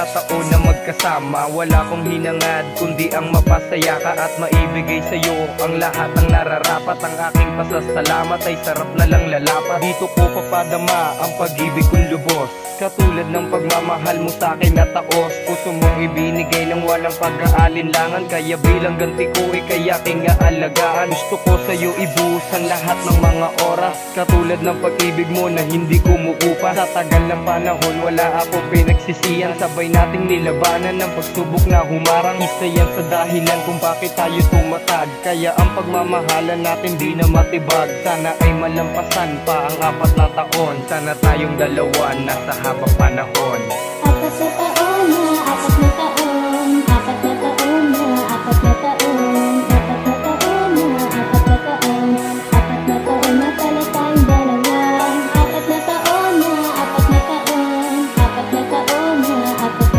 na taon na magkasama. Wala kong hinangad kundi ang mapasaya ka at maibigay sa'yo ang lahat ng nararapat. Ang aking pasasalamat ay sarap na lang lalapat. Dito ko papadama ang pag-ibig kong lubos, katulad ng pagmamahal mo sa'kin na taos. Puso mong ibinigay ng walang pag-aalinlangan, kaya bilang ganti ko ikay aking aalagaan. Gusto ko sa'yo ibuhos ang lahat ng mga oras, katulad ng pag-ibig mo na hindi kumukupa. Sa tagal ng panahon wala ako pinagsisiyan, sabay nating nilabanan ng pagsubok na humarang. Isa yan sa dahilan kung bakit tayo tumatag, kaya ang pagmamahalan natin di na matibag. Sana ay malampasan pa ang 4 na taon, sana tayong dalawa nasa habang panahon. 4 na taon na, 4 na taon, 4 na taon na, 4 na taon, 4 na taon na, 4 na taon, 4 na taon na pala tayong dalawa. 4 na taon na, 4 na taon, 4 na taon na, 4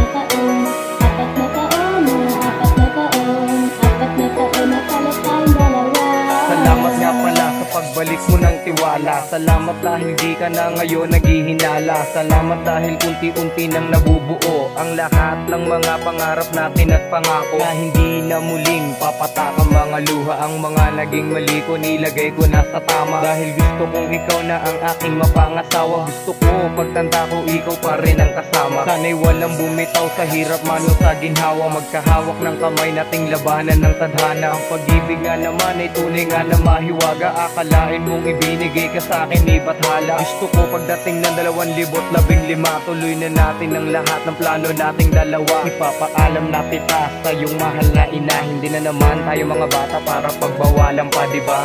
na taon, 4 na taon na, 4 na taon, 4 na taon na pala tayong dalawa. Salamat nga pala sa pagbalik mo ng tiwala. Salamat dahil di ka na ngayon naghihinala. Salamat dahil unti-unti nang nabubuo ang lahat ng mga pangarap natin at pangako, na hindi na muling papatakang mga luha. Ang mga naging mali ko nilagay ko na sa tama, dahil gusto kong ikaw na ang aking mapangasawa. Gusto ko pagtanda ko ikaw pa rin ang kasama. Sana'y walang bumitaw sa hirap man o sa ginhawa, magkahawak ng kamay nating labanan ng tadhana. Ang pag-ibig nga naman ay tunay nga na mahiwaga. Akalain mong ibinigay ka sa akin ni bathala. Gusto ko pagdating ng 2015, tuloy na natin ang lahat ng plano nating dalawa. Ipapaalam na kita sa iyong mahal na ina, hindi na naman tayo mga bata para pagbawalan pa, diba?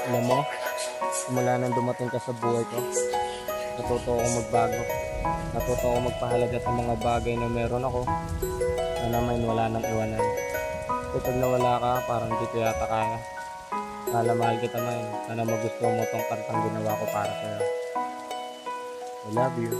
Alam mo, simula nang dumating ka sa buhay ko, natuto akong magbago. Natuto akong magpahalaga sa mga bagay na meron ako, na naman wala nang iwanan. Kasi pag nawala ka, parang di ko yata kaya. Sana mahal kita, man. Sana magustuhan mo tong kantang ginawa ko para sa'yo. I love you.